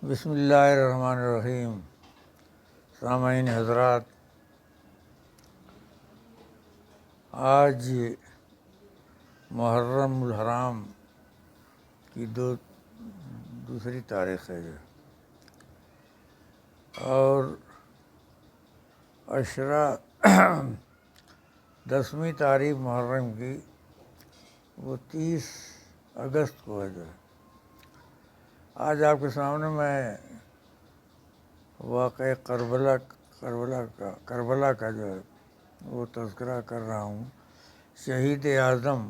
بسم اللہ الرحمن الرحیم۔ سامعین حضرات، آج محرم الحرام کی دوسری تاریخ ہے اور عشرہ 10ویں تاریخ محرم کی وہ 30 اگست کو ہے آج آپ کے سامنے میں واقع کربلا کا جو ہے وہ تذکرہ کر رہا ہوں۔ شہید اعظم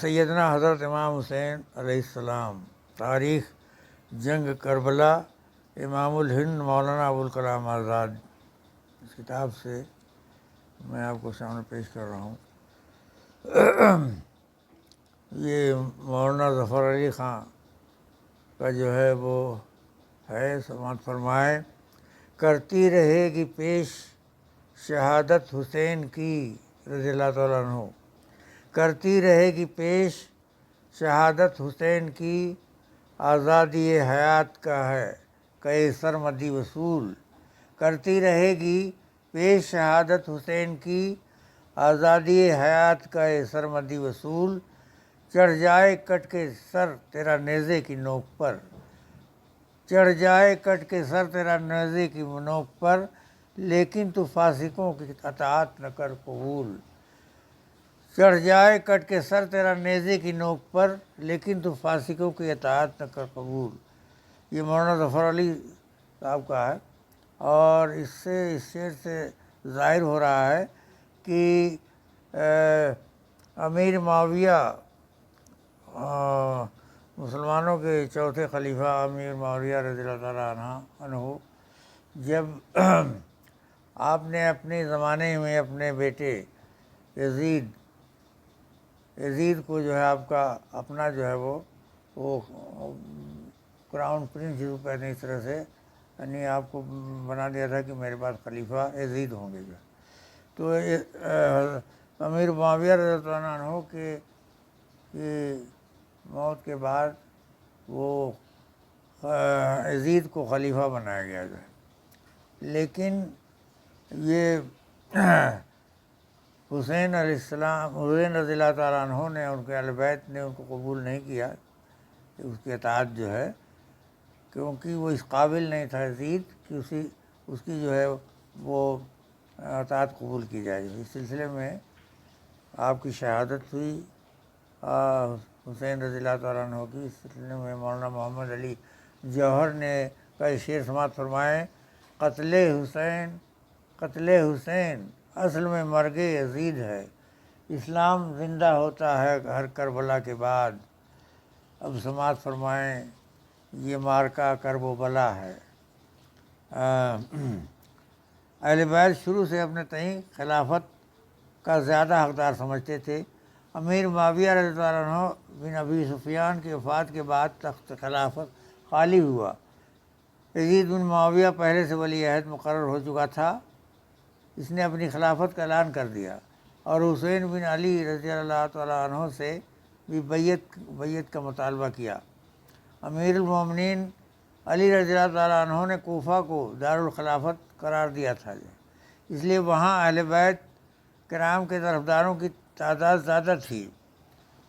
سیدنا حضرت امام حسین علیہ السلام، تاریخ جنگ کربلا، امام الہند مولانا ابوالکلام آزاد، اس کتاب سے میں آپ کو سامنے پیش کر رہا ہوں۔ یہ مولانا ظفر علی خان کا جو ہے وہ ہے، سماعت فرمائے۔ کرتی رہے گی پیش شہادت حسین کی رضی اللہ تعالیٰ عنہ، کرتی رہے گی پیش شہادت حسین کی، آزادی حیات کا ہے کہ سرمدی وصول، کرتی رہے گی پیش شہادت حسین کی، آزادی حیات کا ہے سرمدی وصول، چڑھ جائے کٹ کے سر تیرا نیزے کی نوک پر، چڑھ جائے کٹ کے سر تیرا نیزے کی نوک پر، لیکن تو فاسقوں کی اطاعت نہ کر قبول، چڑھ جائے کٹ کے سر تیرا نیزے کی نوک پر، لیکن تو فاسقوں کی اطاعت نہ کر قبول۔ یہ مولانا ظفر علی صاحب کا ہے، اور اس شعر سے ظاہر ہو رہا ہے کہ امیر معاویہ، مسلمانوں کے چوتھے خلیفہ امیر معاویہ رضی اللہ تعالیٰ عنہ، جب آپ نے اپنے زمانے میں اپنے بیٹے یزید کو جو ہے آپ کا اپنا جو ہے وہ کراؤن پرنس جس کو کہتے ہیں، اس طرح سے یعنی آپ کو بنا دیا تھا کہ میرے پاس خلیفہ یزید ہوں گے جو، تو امیر معاویہ رضی اللہ عنہ کے موت کے بعد وہ یزید کو خلیفہ بنایا گیا جو ہے، لیکن یہ حسین علیہ السلام، حسین رضی اللہ تعالیٰ عنہ نے، ان کے اہل بیت نے ان کو قبول نہیں کیا، اس کی اطاعت جو ہے، کیونکہ وہ اس قابل نہیں تھا یزید کہ اس کی جو ہے وہ اطاعت قبول کی جائے۔ اس سلسلے میں آپ کی شہادت ہوئی حسین رضی اللہ تعالیٰ عنہ کی۔ اس سلسلے میں مولانا محمد علی جوہر نے کئی شعر سماعت فرمائے۔ قتل حسین اصل میں مرگ یزید ہے، اسلام زندہ ہوتا ہے ہر کربلا کے بعد، اب سماعت فرمائیں یہ مارکہ کرب و بلا ہے۔ اہل بیت شروع سے اپنے تئیں خلافت کا زیادہ حقدار سمجھتے تھے۔ امیر معاویہ رضی اللہ عنہ بن ابی سفیان کی وفات کے بعد تخت خلافت خالی ہوا۔ یزید بن معاویہ پہلے سے ولی عہد مقرر ہو چکا تھا، اس نے اپنی خلافت کا اعلان کر دیا، اور حسین بن علی رضی اللہ تعالیٰ عنہ سے بھی بیعت کا مطالبہ کیا۔ امیر المومنین علی رضی اللہ تعالیٰ عنہ نے کوفہ کو دارالخلافت قرار دیا تھا، اس لیے وہاں اہل بیت کرام کے طرفداروں کی تعداد زیادہ تھی۔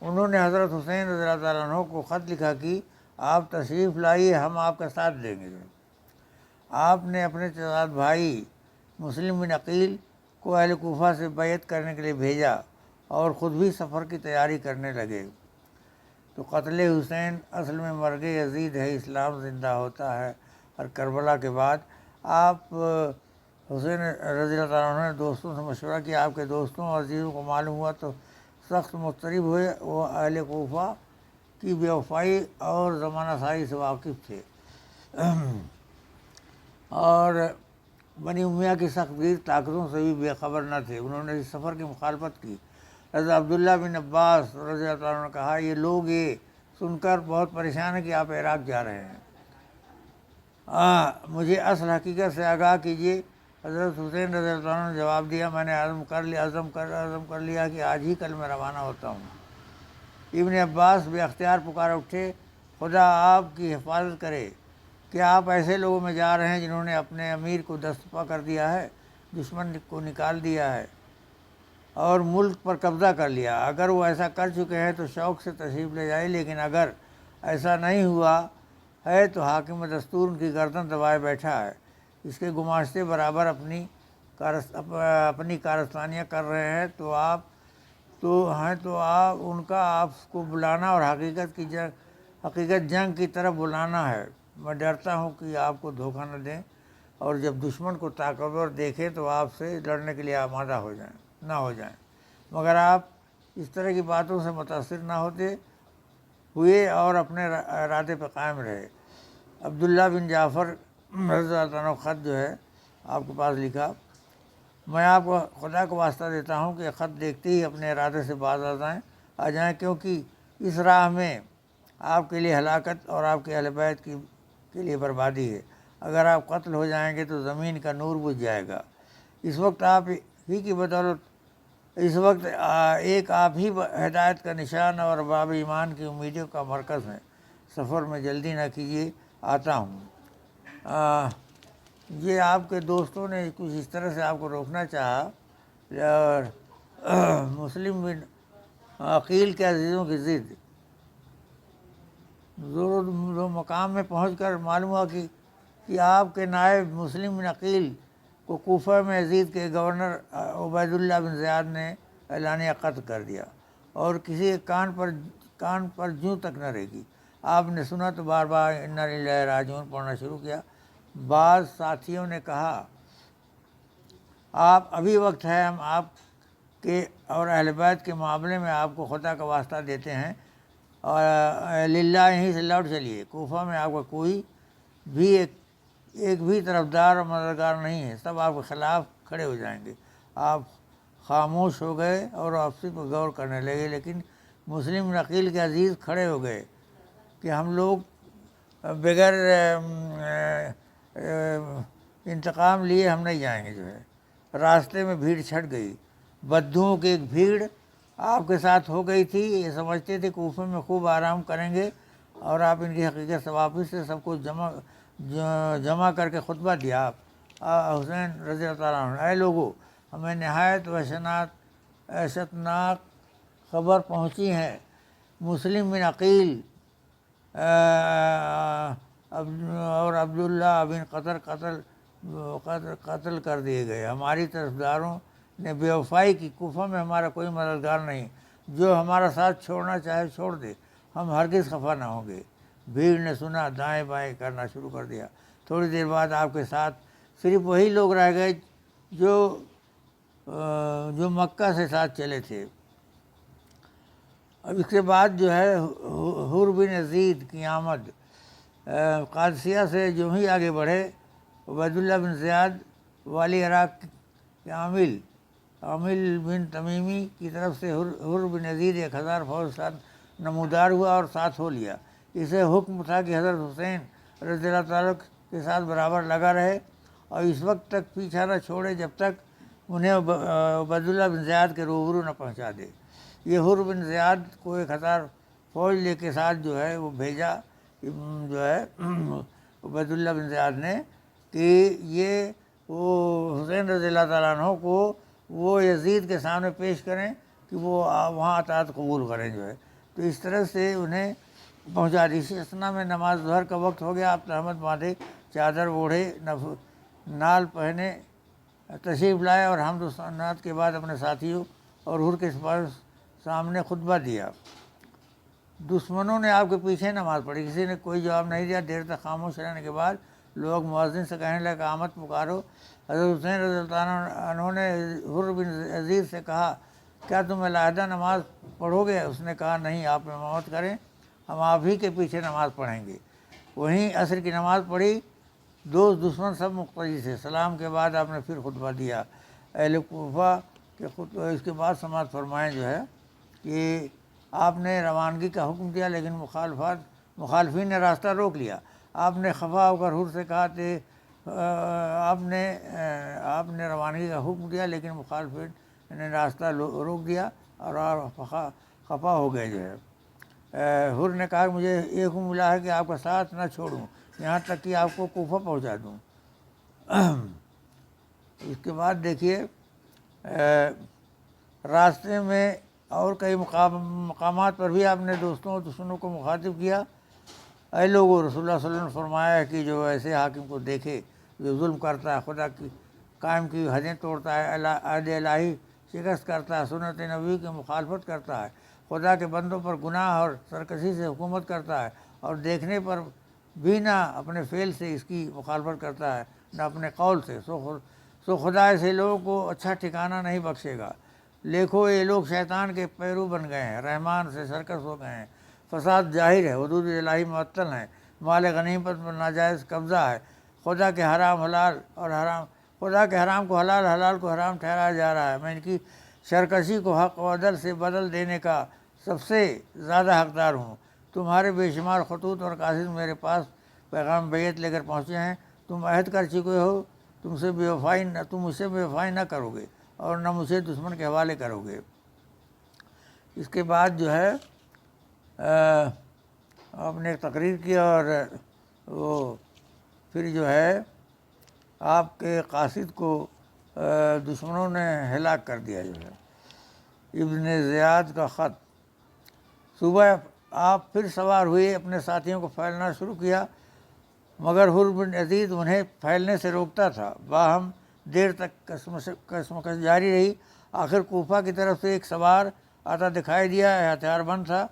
انہوں نے حضرت حسین رضی اللہ تعالیٰ عنہ کو خط لکھا کہ آپ تشریف لائیے، ہم آپ کا ساتھ دیں گے۔ آپ نے اپنے چچا بھائی مسلم بن عقیل کو اہل کوفہ سے بیعت کرنے کے لیے بھیجا اور خود بھی سفر کی تیاری کرنے لگے۔ تو قتل حسین اصل میں مرگ یزید ہے، اسلام زندہ ہوتا ہے اور کربلا کے بعد آپ حسین رضی اللہ تعالیٰ عنہ نے دوستوں سے مشورہ کیا، آپ کے دوستوں اور عزیزوں کو معلوم ہوا تو سخت مضطرب ہوئے۔ وہ اہل کوفہ کی بے وفائی اور زمانہ سازی سے واقف تھے اور بنی امیہ کی سخت گیر طاقتوں سے بھی بے خبر نہ تھے۔ انہوں نے اس سفر کی مخالفت کی۔ حضرت عبداللہ بن عباس رضی اللہ عنہ نے کہا، یہ لوگ یہ سن کر بہت پریشان ہیں کہ آپ عراق جا رہے ہیں، مجھے اصل حقیقت سے آگاہ کیجیے۔ حضرت حسین رضی اللہ عنہ نے جواب دیا، میں نے عزم کر لیا کہ آج ہی کل میں روانہ ہوتا ہوں۔ ابن عباس بے اختیار پکار اٹھے، خدا آپ کی حفاظت کرے کہ آپ ایسے لوگوں میں جا رہے ہیں جنہوں نے اپنے امیر کو دستپا کر دیا ہے، دشمن کو نکال دیا ہے اور ملک پر قبضہ کر لیا۔ اگر وہ ایسا کر چکے ہیں تو شوق سے تشریف لے جائے، لیکن اگر ایسا نہیں ہوا ہے تو حاکم دستور ان کی گردن دبائے بیٹھا ہے، اس کے گماشتے برابر اپنی کارستانیاں کر رہے ہیں، تو آپ ان کا آپ کو بلانا اور حقیقت جنگ کی طرف بلانا ہے۔ میں ڈرتا ہوں کہ آپ کو دھوکہ نہ دیں اور جب دشمن کو طاقتور دیکھیں تو آپ سے لڑنے کے لیے آمادہ نہ ہو جائیں، مگر آپ اس طرح کی باتوں سے متاثر نہ ہوئے اور اپنے ارادے پہ قائم رہے۔ عبداللہ بن جعفر رضی اللہ عنہ خط جو ہے آپ کے پاس لکھا، میں آپ کو خدا کو واسطہ دیتا ہوں کہ خط دیکھتے ہی اپنے ارادے سے باز آ جائیں، کیونکہ اس راہ میں آپ کے لیے ہلاکت اور آپ کے اہل بیت کے لیے بربادی ہے۔ اگر آپ قتل ہو جائیں گے تو زمین کا نور بجھ جائے گا۔ اس وقت ایک آپ ہی ہدایت کا نشان اور باب ایمان کی امیدوں کا مرکز ہے۔ سفر میں جلدی نہ کیجیے، آتا ہوں۔ یہ آپ کے دوستوں نے کچھ اس طرح سے آپ کو روکنا چاہا، اور مسلم بن عقیل کے عزیزوں کی ضد زور مقام میں پہنچ کر معلوم ہوا کہ آپ کے نائب مسلم بن عقیل کو کوفہ میں یزید کے گورنر عبید اللہ بن زیاد نے اعلانیہ قتل کر دیا، اور کسی کے کان پر جوں تک نہ رہی۔ آپ نے سنا تو بار بار انا للہ راجعون پڑھنا شروع کیا۔ بعض ساتھیوں نے کہا، آپ ابھی وقت ہے، ہم آپ کے اور اہل بیت کے معاملے میں آپ کو خدا کا واسطہ دیتے ہیں، اور للہ یہیں سے لوٹ چلیے۔ کوفہ میں آپ کا کوئی بھی ایک بھی طرفدار اور مددگار نہیں ہے، سب آپ کے خلاف کھڑے ہو جائیں گے۔ آپ خاموش ہو گئے اور آپسی پر غور کرنے لگے، لیکن مسلم عقیل کے عزیز کھڑے ہو گئے کہ ہم لوگ بغیر انتقام لیے ہم نہیں جائیں گے۔ جو ہے راستے میں بھیڑ چھٹ گئی، بدھوؤں کی ایک بھیڑ آپ کے ساتھ ہو گئی تھی۔ یہ سمجھتے تھے کوفے میں خوب آرام کریں گے، اور آپ ان کی حقیقت سے واپس سے سب کو جمع کر کے خطبہ دیا۔ آپ حسین رضی اللہ عنہ، اے لوگو، ہمیں نہایت وحشتناک خبر پہنچی ہے، مسلم بن عقیل اور عبداللہ بن قتل کر دیے گئے۔ ہماری طرفداروں نے بے وفائی کی، کوفہ میں ہمارا کوئی مددگار نہیں، جو ہمارا ساتھ چھوڑنا چاہے چھوڑ دے، ہم ہرگز خفا نہ ہوں گے۔ بھیڑ نے سنا، دائیں بائیں کرنا شروع کر دیا۔ تھوڑی دیر بعد آپ کے ساتھ صرف وہی لوگ رہ گئے جو مکہ سے ساتھ چلے تھے۔ اب اس کے بعد جو ہے حر بن یزید کی آمد۔ قادسیہ سے جو ہی آگے بڑھے، عبید اللہ بن زیاد والی عراق کے عامل بن تمیمی کی طرف سے حر بن یزید 1000 فوج ساتھ نمودار ہوا اور ساتھ ہو لیا۔ اسے حکم تھا کہ حضرت حسین رضی اللہ تعالیٰ کے ساتھ برابر لگا رہے اور اس وقت تک پیچھا نہ چھوڑے جب تک انہیں عبید اللہ بن زیاد کے روبرو نہ پہنچا دے۔ یہ حر بن زیاد کو 1000 فوج لے کے ساتھ جو ہے وہ بھیجا جو ہے عبید اللہ بن زیاد نے، کہ یہ وہ حسین رضی اللہ تعالیٰ عنہ کو وہ یزید کے سامنے پیش کریں کہ وہ وہاں اطاعت قبول کریں جو ہے۔ تو اس طرح سے انہیں پہنچا دی۔ اسی اسنا میں نماز ظہر کا وقت ہو گیا۔ آپ تہمت باندھے، چادر اوڑھے، نال پہنے تشریف لائے اور حمد و ثناء کے بعد اپنے ساتھیوں اور حر کے سامنے خطبہ دیا۔ دشمنوں نے آپ کے پیچھے نماز پڑھی، کسی نے کوئی جواب نہیں دیا۔ دیر تک خاموش رہنے کے بعد لوگ مؤذن سے کہنے لگے، آمد پکارو۔ حضرت حسین رضی اللہ عنہ نے حر بن یزید سے کہا، کیا تم علیحدہ نماز پڑھو گے؟ اس نے کہا، نہیں، آپ امامت کریں، ہم آپ ہی کے پیچھے نماز پڑھیں گے۔ وہیں عصر کی نماز پڑھی، دوست دشمن سب مقتدی تھے۔ سلام کے بعد آپ نے پھر خطبہ دیا۔ اہل کوفہ کے اس کے بعد سماعت فرمائیں جو ہے کہ آپ نے روانگی کا حکم دیا، لیکن مخالفین نے راستہ روک لیا۔ آپ نے خفا ہو کر حر سے کہا کہ آپ نے روانگی کا حکم دیا، لیکن مخالفین نے راستہ روک دیا اور خفا ہو گئے جو ہے۔ حر نے کہا کہ مجھے یہ حکم ملا ہے کہ آپ کا ساتھ نہ چھوڑوں یہاں تک کہ آپ کو کوفہ پہنچا دوں۔ اس کے بعد دیکھیے راستے میں اور کئی مقامات پر بھی آپ نے دوستوں اور دشمنوں کو مخاطب کیا۔ اے لوگوں، رسول اللہ صلی اللہ علیہ وسلم نے فرمایا ہے کہ جو ایسے حاکم کو دیکھے جو ظلم کرتا ہے، خدا کی قائم کی حدیں توڑتا ہے، عہد الہی شکست کرتا ہے، سنت نبوی کی مخالفت کرتا ہے، خدا کے بندوں پر گناہ اور سرکشی سے حکومت کرتا ہے، اور دیکھنے پر بھی نہ اپنے فعل سے اس کی مخالفت کرتا ہے نہ اپنے قول سے، سو خدا ایسے لوگوں کو اچھا ٹھکانہ نہیں بخشے گا۔ دیکھو یہ لوگ شیطان کے پیرو بن گئے ہیں، رحمان سے سرکش ہو گئے ہیں، فساد ظاہر ہے، حدود الہی معطل ہیں، مال غنیمت پر ناجائز قبضہ ہے، خدا کے حرام کو حلال، حلال کو حرام ٹھہرایا جا رہا ہے۔ میں ان کی سرکشی کو حق و عدل سے بدل دینے کا سب سے زیادہ حقدار ہوں۔ تمہارے بے شمار خطوط اور قاصد میرے پاس پیغام بیعت لے کر پہنچے ہیں، تم عہد کر چکے ہو، تم مجھ سے بے وفائی نہ کرو گے اور نہ مجھے دشمن کے حوالے کرو گے۔ اس کے بعد جو ہے آپ نے ایک تقریر کیا، اور وہ پھر جو ہے آپ کے قاصد کو دشمنوں نے ہلاک کر دیا۔ جو ہے ابن زیاد کا خط۔ صبح آپ پھر سوار ہوئے، اپنے ساتھیوں کو پھیلنا شروع کیا، مگر حر بن یزید انہیں پھیلنے سے روکتا تھا۔ باہم دیر تک کشمکش جاری رہی۔ آخر کوفہ کی طرف سے ایک سوار آتا دکھائی دیا، ہتھیار بند تھا۔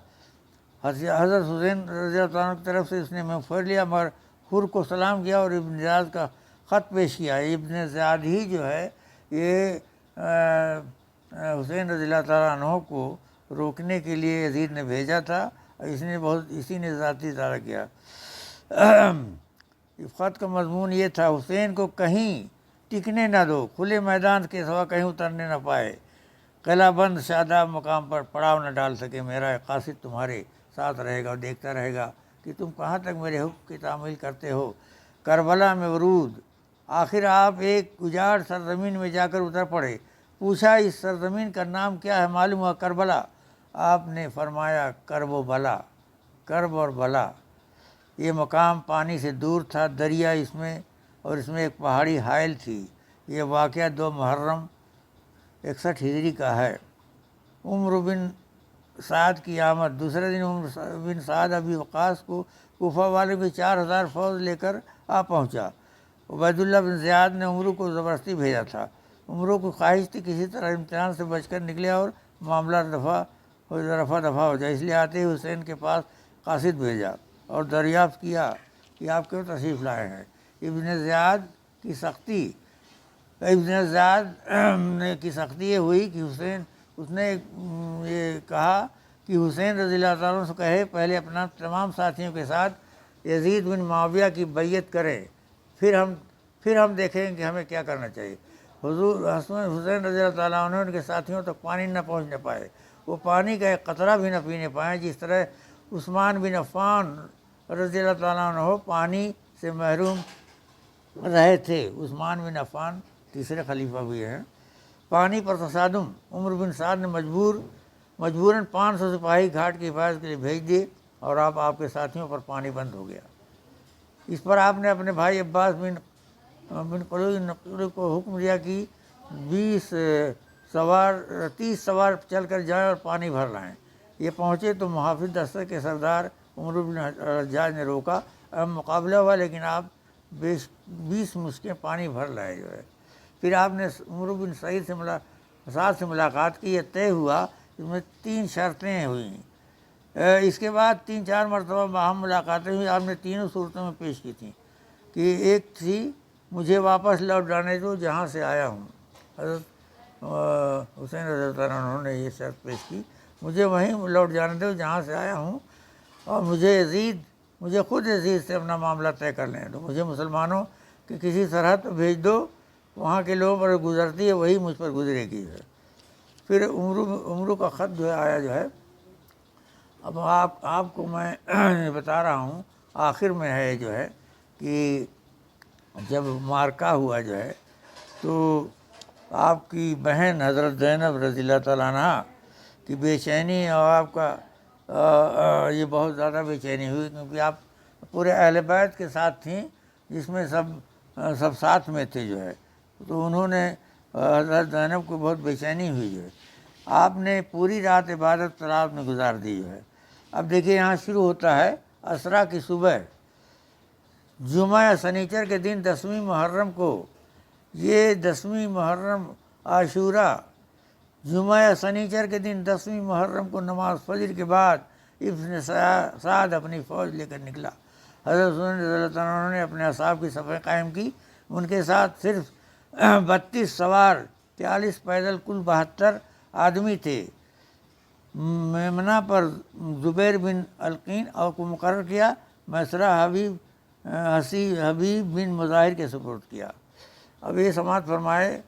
حضرت حسین رضی اللہ عنہ کی طرف سے اس نے منہ پھیر لیا، مگر حر کو سلام کیا اور ابن زیاد کا خط پیش کیا۔ ابن زیاد ہی جو ہے یہ حسین رضی اللہ تعالیٰ عنہ کو روکنے کے لیے یزید نے بھیجا تھا، اور اسی نے ذاتی اشارہ کیا۔ اس خط کا مضمون یہ تھا: حسین کو کہیں ٹکنے نہ دو، کھلے میدان کے سوا کہیں اترنے نہ پائے، قلعہ بند شاداب مقام پر پڑاؤ نہ ڈال سکے۔ میرا قاصد تمہارے ساتھ رہے گا اور دیکھتا رہے گا کہ تم کہاں تک میرے حکم کی تعمیل کرتے ہو۔ کربلا میں ورود۔ آخر آپ ایک اجاڑ سرزمین میں جا کر اتر پڑے۔ پوچھا اس سرزمین کا نام کیا ہے؟ معلوم ہوا کربلا۔ آپ نے فرمایا کرب و بلا، کرب اور بلا۔ یہ مقام پانی سے دور تھا، دریا اس میں، اور اس میں ایک پہاڑی حائل تھی۔ یہ واقعہ 2 محرم 61 ہجری کا ہے۔ عمر بن سعد کی آمد۔ دوسرے دن عمر بن سعد ابی وقاص کو کوفہ والے بھی 4000 فوج لے کر آ پہنچا۔ عبید اللہ بن زیاد نے عمرو کو زبردستی بھیجا تھا۔ عمرو کو خواہش تھی کسی طرح امتحان سے بچ کر نکلے اور معاملہ رفع دفع ہو جائے، اس لیے آتے ہی حسین کے پاس قاصد بھیجا اور دریافت کیا کہ آپ کیوں تشریف لائے ہیں۔ ابن زیاد کی سختی یہ ہوئی کہ اس نے یہ کہا کہ حسین رضی اللہ تعالیٰ عنہ سے کہے پہلے اپنا تمام ساتھیوں کے ساتھ یزید بن معاویہ کی بیعت کریں، پھر ہم دیکھیں کہ ہمیں کیا کرنا چاہیے۔ حسین رضی اللہ تعالیٰ عنہ ان کے ساتھیوں تک پانی نہ پہنچنے پائے، وہ پانی کا ایک قطرہ بھی نہ پینے پائے، جس طرح عثمان بن عفان رضی اللہ تعالیٰ عنہ پانی سے محروم رہے تھے۔ عثمان بن عفان تیسرے خلیفہ بھی ہیں۔ پانی پر تصادم۔ عمر بن سعد نے مجبوراً 500 سپاہی گھاٹ کی حفاظت کے لیے بھیج دیے، اور آپ کے ساتھیوں پر پانی بند ہو گیا۔ اس پر آپ نے اپنے بھائی عباس بن قلوی کو حکم دیا کہ 30 سوار چل کر جائیں اور پانی بھر لائیں۔ یہ پہنچے تو محافظ دستہ کے سردار عمر بن حجاج نے روکا، مقابلہ ہوا، لیکن آپ 20 مشکیں پانی بھر لائے جو ہے۔ پھر آپ نے عمر بن سعید سے ملاقات کی۔ یہ طے ہوا، اس میں 3 شرطیں ہوئیں۔ اس کے بعد 3-4 مرتبہ باہم ملاقاتیں ہوئی۔ آپ نے تینوں صورتوں میں پیش کی تھیں کہ ایک تھی مجھے واپس لوٹ جانے دو جہاں سے آیا ہوں۔ حضرت حسین رضی اللہ عنہ نے یہ شرط پیش کی، مجھے وہیں لوٹ جانے دو جہاں سے آیا ہوں، اور مجھے خود یزید سے اپنا معاملہ طے کر لینے دو۔ مجھے مسلمانوں کی کسی سرحد پر بھیج دو، وہاں کے لوگوں پر گزرتی ہے وہی مجھ پر گزرے گی۔ پھر عمرو کا خط جو ہے آیا جو ہے۔ اب آپ کو میں بتا رہا ہوں، آخر میں ہے جو ہے کہ جب مارکا ہوا جو ہے تو آپ کی بہن حضرت زینب رضی اللہ تعالیٰ عنہ کی بے چینی اور آپ کا یہ بہت زیادہ بے چینی ہوئی، کیونکہ آپ پورے اہل بیت کے ساتھ تھیں، جس میں سب ساتھ میں تھے جو ہے، تو انہوں نے حضرت زینب کو بہت بے چینی ہوئی جو ہے۔ آپ نے پوری رات عبادت طلب میں گزار دی جو ہے۔ اب دیکھیے یہاں شروع ہوتا ہے اسرا کی صبح، جمعہ یا سنیچر کے دن 10ویں محرم کو، یہ 10ویں محرم عاشورہ، جمعہ یا سنیچر کے دن 10ویں محرم کو نماز فجر کے بعد ابن سعد اپنی فوج لے کر نکلا۔ حضرت حسین رضی اللہ عنہ نے اپنے اصحاب کی صفیں قائم کی، ان کے ساتھ صرف 32 سوار، 43 پیدل، کل 72 آدمی تھے۔ میمنہ پر زبیر بن القین اور کو مقرر کیا، میسرہ حبیب بن مظاہر کے سپرد کیا۔ اب یہ سماعت فرمائے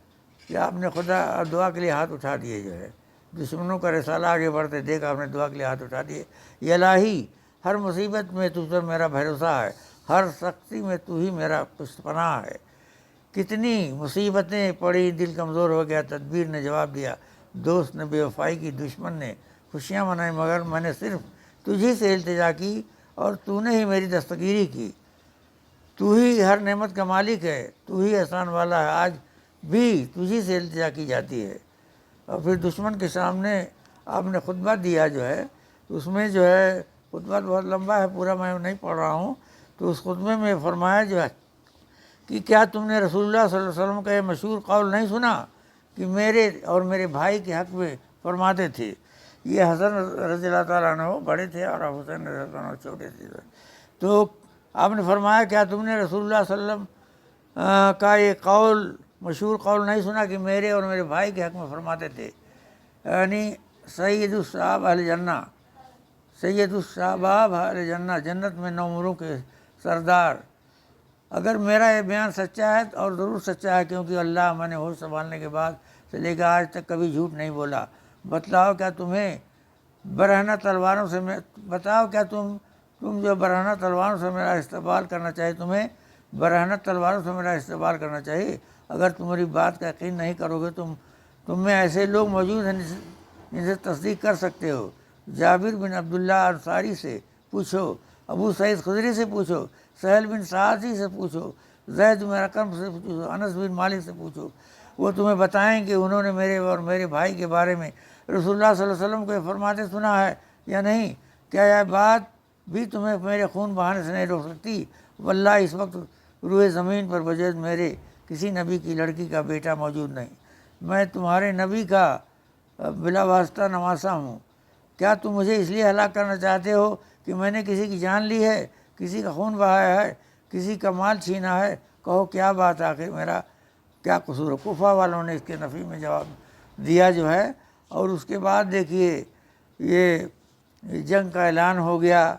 کہ آپ نے خدا دعا کے لیے ہاتھ اٹھا دیے جو ہے، دشمنوں کا رسالہ آگے بڑھتے دیکھ آپ نے دعا کے لیے ہاتھ اٹھا دیے۔ یا الہی، ہر مصیبت میں تجھ پر میرا بھروسہ ہے، ہر سختی میں تو ہی میرا پشت پناہ ہے۔ کتنی مصیبتیں پڑی، دل کمزور ہو گیا، تدبیر نے جواب دیا، دوست نے بے وفائی کی، دشمن نے خوشیاں منائی، مگر میں نے صرف تجھی سے التجا کی اور تو نے ہی میری دستگیری کی۔ تو ہی ہر نعمت کا مالک ہے، تو ہی احسان والا ہے، آج بھی تجھی سے التجا کی جاتی ہے۔ اور پھر دشمن کے سامنے آپ نے خطبہ دیا جو ہے، اس میں جو ہے خطبہ بہت لمبا ہے، پورا میں نہیں پڑھ رہا ہوں، تو اس خطبے میں فرمایا جو ہے کہ کیا تم نے رسول اللہ صلی اللہ علیہ وسلم کا یہ مشہور قول نہیں سنا کہ میرے اور میرے بھائی کے حق میں فرماتے تھے؟ یہ حسن رضی اللہ تعالیٰ عنہ بڑے تھے اور حسین رضی اللہ عنہ چھوٹے تھے۔ تو آپ نے فرمایا کیا تم نے رسول اللہ صلی اللہ علیہ وسلم کا یہ قول، مشہور قول نہیں سنا کہ میرے اور میرے بھائی کے حق میں فرماتے تھے؟ یعنی سید الصحاب اہل جنہ، سید الصحاب اہل جنہ، جنت میں 9 نوروں کے سردار۔ اگر میرا یہ بیان سچا ہے اور ضرور سچا ہے، کیونکہ اللہ میں نے ہوش سنبھالنے کے بعد سے لے کر آج تک کبھی جھوٹ نہیں بولا، بتلاؤ کیا تمہیں برہنہ تلواروں سے بتاؤ کیا تم جو برہنہ تلواروں سے میرا استقبال کرنا چاہیے، تمہیں برہنہ تلواروں سے میرا استقبال کرنا چاہیے؟ اگر تمہاری بات کا یقین نہیں کرو گے، تم میں ایسے لوگ موجود ہیں جن سے تصدیق کر سکتے ہو۔ جابر بن عبداللہ انصاری سے پوچھو، ابو سعید خدری سے پوچھو، سہل بن سعدی سے پوچھو، زید بن رقم سے پوچھو، انس بن مالک سے پوچھو، وہ تمہیں بتائیں کہ انہوں نے میرے اور میرے بھائی کے بارے میں رسول اللہ صلی اللہ علیہ وسلم کو یہ فرماتے سنا ہے یا نہیں۔ کیا یہ بات بھی تمہیں میرے خون بہانے سے نہیں روک سکتی؟ واللہ اس وقت روئے زمین پر بجز میرے کسی نبی کی لڑکی کا بیٹا موجود نہیں، میں تمہارے نبی کا بلا واسطہ نواسا ہوں۔ کیا تم مجھے اس لیے ہلاک کرنا چاہتے ہو کہ میں نے کسی کی جان لی ہے، کسی کا خون بہایا ہے، کسی کا مال چھینا ہے؟ کہو کیا بات، آخر میرا کیا قصور ہے؟ کوفہ والوں نے اس کے نفی میں جواب دیا جو ہے۔ اور اس کے بعد دیکھیے یہ جنگ کا اعلان ہو گیا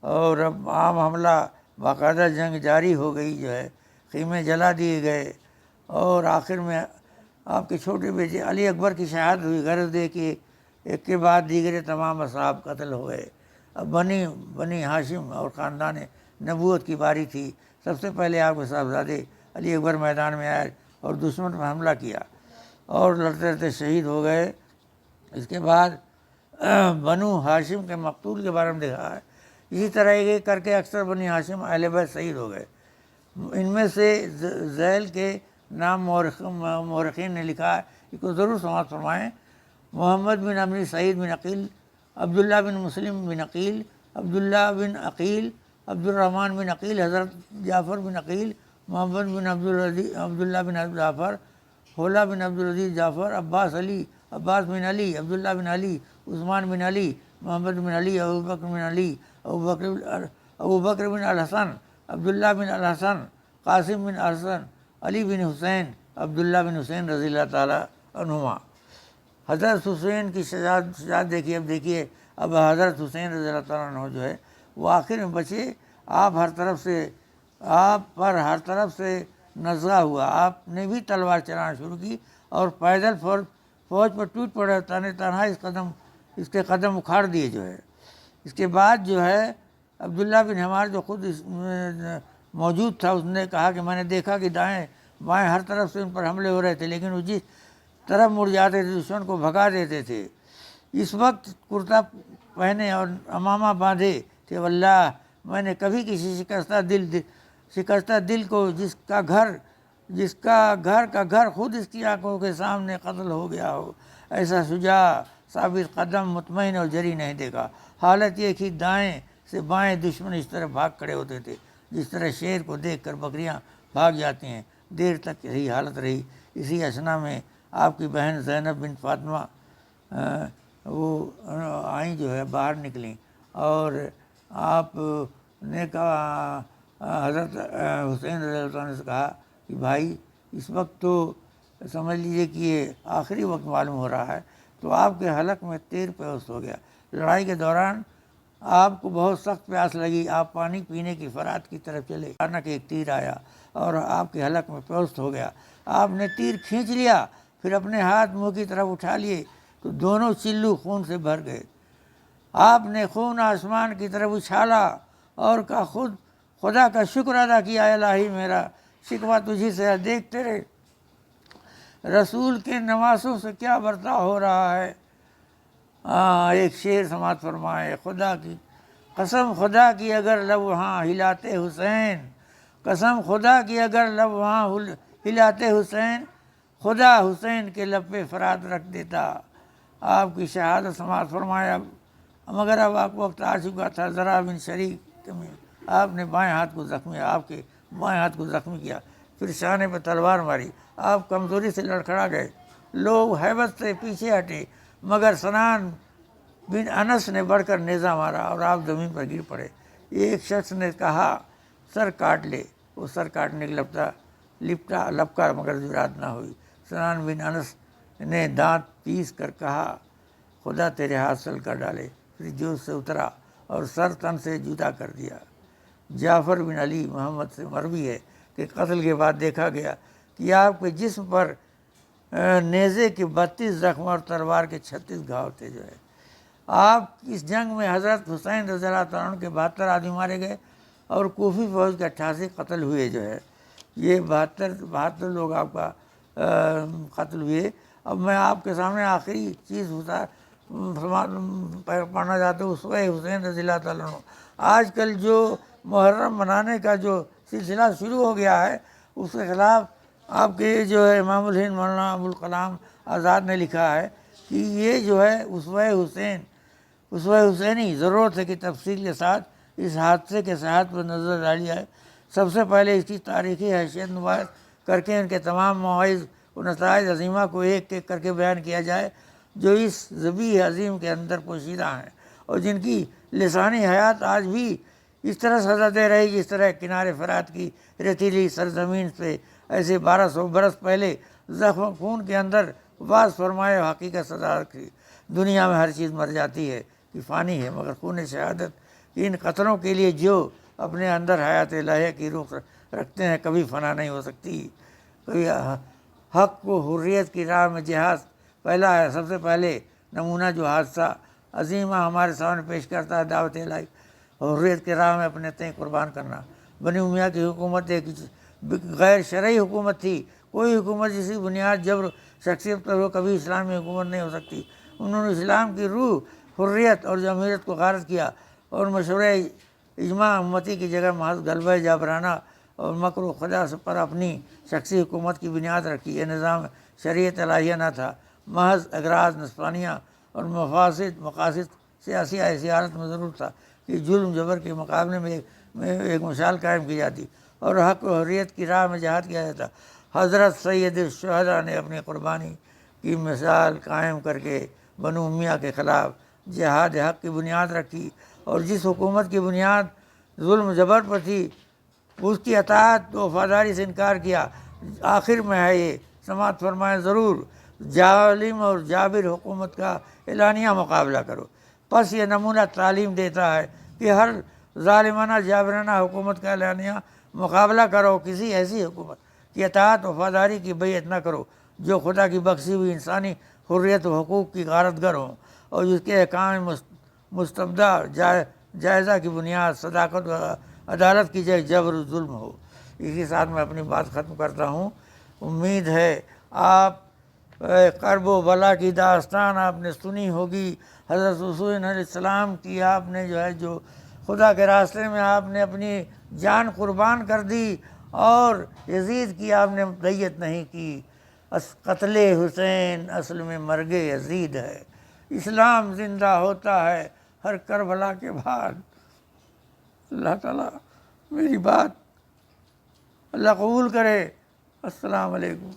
اور اب عام حملہ، باقاعدہ جنگ جاری ہو گئی جو ہے، خیمے جلا دیے گئے، اور آخر میں آپ کے چھوٹے بیٹے علی اکبر کی شہادت ہوئی، غرض دے کے ایک کے بعد دیگرے تمام اصحاب قتل ہو گئے۔ اب بنی ہاشم اور خاندان نبوت کی باری تھی۔ سب سے پہلے آپ کے صاحبزادے علی اکبر میدان میں آئے اور دشمن پر حملہ کیا اور لڑتے لڑتے شہید ہو گئے۔ اس کے بعد بنو ہاشم کے مقتول کے بارے میں دیکھا ہے۔ اسی طرح ایک کر کے اکثر بنی ہاشم اہل بیت شہید ہو گئے۔ ان میں سے ذیل کے نام مورخین نے لکھا ہے، اس کو ضرور سماعت فرمائیں: محمد بن عمرو سعید بن عقیل، عبداللہ بن مسلم بن عقیل، عبداللہ بن عقیل، عبد الرحمن بن عقیل، حضرت جعفر بن عقیل، محمد بن عبداللہ بن جعفر، حولہ بن عبدالعزیز جعفر، عباس بن علی، عبداللہ بن علی، عثمان بن علی، محمد بن علی، ابوبکر بن علی، ابوبکر بن الحسن، عبداللہ بن الحسن، قاسم بن الحسن، علی بن حسین، عبداللہ بن حسین رضی اللہ تعالیٰ عنہما۔ حضرت حسین کی شجاعت دیکھیے۔ اب دیکھیے اب حضرت حسین رضی اللہ تعالیٰ عنہ جو ہے وہ آخر میں بچے، آپ پر ہر طرف سے نزغہ ہوا، آپ نے بھی تلوار چلانا شروع کی اور پیدل فوج پر ٹوٹ پڑے، تنہا اس کے قدم اکھاڑ دیے جو ہے۔ اس کے بعد جو ہے عبداللہ بن حمار جو خود موجود تھا، اس نے کہا کہ میں نے دیکھا کہ دائیں بائیں ہر طرف سے ان پر حملے ہو رہے تھے، لیکن وہ جس طرف مڑ جاتے تھے دشمن کو بھگا دیتے تھے۔ اس وقت کرتا پہنے اور امامہ باندھے کہ واللہ میں نے کبھی کسی شکستہ دل کو جس کا گھر خود اس کی آنکھوں کے سامنے قتل ہو گیا ہو، ایسا شجاع ثابت قدم مطمئن اور جری نہیں دیکھا۔ حالت یہ کہ دائیں سے بائیں دشمن اس طرح بھاگ کھڑے ہوتے تھے جس طرح شیر کو دیکھ کر بکریاں بھاگ جاتی ہیں۔ دیر تک یہی حالت رہی۔ اسی اثنا میں آپ کی بہن زینب بن فاطمہ وہ آئیں جو ہے، باہر نکلیں اور آپ نے کہا، حضرت حسین رضی اللہ عنہ سے کہا کہ بھائی اس وقت تو سمجھ لیجیے کہ یہ آخری وقت معلوم ہو رہا ہے، تو آپ کے حلق میں تیر پیوست ہو گیا۔ لڑائی کے دوران آپ کو بہت سخت پیاس لگی، آپ پانی پینے کی فرات کی طرف چلے، اچانک ایک تیر آیا اور آپ کے حلق میں پیوست ہو گیا۔ آپ نے تیر کھینچ لیا، پھر اپنے ہاتھ منہ کی طرف اٹھا لیے تو دونوں چلو خون سے بھر گئے۔ آپ نے خون آسمان کی طرف اچھالا اور کہا خدا کا شکر ادا کیا، الہی میرا شکوہ تجھی سے ہے، دیکھ تیرے رسول کے نواسوں سے کیا برتاؤ ہو رہا ہے۔ ایک شعر سماعت فرمائے، خدا کی قسم خدا کی اگر لب وہاں ہلاتے حسین، قسم خدا کی اگر لب وہاں ہلاتے حسین، خدا حسین کے لب پہ فرات رکھ دیتا۔ آپ کی شہادت سماعت فرمایا، مگر اب آپ وقت آ چکا تھا۔ ذرا بن شریک میں آپ نے آپ کے بائیں ہاتھ کو زخمی کیا، پھر شانے پہ تلوار ماری۔ آپ کمزوری سے لڑکھڑا گئے، لوگ ہیبت سے پیچھے ہٹے، مگر سنان بن انس نے بڑھ کر نیزہ مارا اور آپ زمین پر گر پڑے۔ ایک شخص نے کہا سر کاٹ لے، وہ سر کاٹنے کے لپکا مگر جرات نہ ہوئی۔ سنان بن انس نے دانت پیس کر کہا خدا تیرے ہاتھ سل کر ڈالے، پھر جوش سے اترا اور سر تن سے جدا کر دیا۔ جعفر بن علی محمد سے مروی ہے کہ قتل کے بعد دیکھا گیا کہ آپ کے جسم پر نیزے کے 32 زخم اور تلوار کے 36 گھاؤ تھے جو ہے۔ آپ اس جنگ میں حضرت حسین رضی اللہ عنہ کے 72 آدمی مارے گئے اور کوفی فوج کے 88 قتل ہوئے جو ہے۔ یہ 72 لوگ آپ کا قتل ہوئے۔ اب میں آپ کے سامنے آخری چیز پڑھنا چاہتا ہوں، اسوہ حسین رضی اللہ تعالیٰ عنہ۔ آج کل جو محرم منانے کا جو سلسلہ شروع ہو گیا ہے، اس کے خلاف آپ کے جو ہے امام الہند مولانا ابوالکلام آزاد نے لکھا ہے کہ یہ جو ہے اسوہ حسینی ضرورت ہے کہ تفصیل کے ساتھ اس حادثے کے صحت پر نظر ڈالی جائے۔ سب سے پہلے اس کی تاریخی حیثیت نمایاں کر کے ان کے تمام مواعظ و نتائج عظیمہ کو ایک ایک کر کے بیان کیا جائے جو اس ذبیح عظیم کے اندر پوشیدہ ہیں اور جن کی لسانی حیات آج بھی اس طرح سزا دے رہی جس طرح کنارے فرات کی ریتیلی سرزمین سے ایسے 1200 برس پہلے زخم خون کے اندر واضح فرمائے حقیقت سزا کی۔ دنیا میں ہر چیز مر جاتی ہے کہ فانی ہے، مگر خون شہادت ان قطروں کے لیے جو اپنے اندر حیات الہیہ کی روح رکھتے ہیں کبھی فنا نہیں ہو سکتی۔ کبھی حق و حریت کی راہ میں جہاد پہلا ہے۔ سب سے پہلے نمونہ جو حادثہ عظیمہ ہمارے سامنے پیش کرتا ہے دعوت الہی حریت کی راہ میں اپنے تئیں قربان کرنا۔ بنی امیہ کی حکومت ایک غیر شرعی حکومت تھی۔ کوئی حکومت جسی بنیاد جبر شخصیت پر ہو کبھی اسلامی حکومت نہیں ہو سکتی۔ انہوں نے اسلام کی روح حریت اور جمہوریت کو غارت کیا اور مشورہ اجماع امتی کی جگہ محض غلبہ جابرانہ اور مکر و خدا پر اپنی شخصی حکومت کی بنیاد رکھی۔ یہ نظام شریعت الہیہ نہ تھا، محض اغراض نسبانیہ اور مقاصد سیاسی حیثیت میں ضرور تھا کہ ظلم جبر کے مقابلے میں ایک مثال قائم کی جاتی اور حق و حریت کی راہ میں جہاد کیا جاتا۔ حضرت سید الشہداء نے اپنی قربانی کی مثال قائم کر کے بنو امیہ کے خلاف جہاد حق کی بنیاد رکھی اور جس حکومت کی بنیاد ظلم جبر پر تھی اس کی اطاعت و وفاداری سے انکار کیا۔ آخر میں ہے یہ سماعت فرمائے، ضرور ظالم اور جابر حکومت کا اعلانیہ مقابلہ کرو۔ پس یہ نمونہ تعلیم دیتا ہے کہ ہر ظالمانہ جابرانہ حکومت کا اعلانیہ مقابلہ کرو، کسی ایسی حکومت کی اطاعت و وفاداری کی بیعت نہ کرو جو خدا کی بخشی ہوئی انسانی حریت و حقوق کی غارت گر ہوں اور جس کے احکام مستبدہ جائزہ کی بنیاد صداقت و عدالت کی جگہ جبر و ظلم ہو۔ اسی ساتھ میں اپنی بات ختم کرتا ہوں۔ امید ہے آپ کرب و بلا کی داستان آپ نے سنی ہوگی، حضرت حسین علیہ السلام کی آپ نے جو خدا کے راستے میں آپ نے اپنی جان قربان کر دی، اور یزید کی آپ نے بیعت نہیں کی۔ قتل حسین اصل میں مرگ یزید ہے۔ اسلام زندہ ہوتا ہے ہر کربلا کے بعد۔ اللہ تعالیٰ میری بات اللہ قبول کرے۔ السلام علیکم۔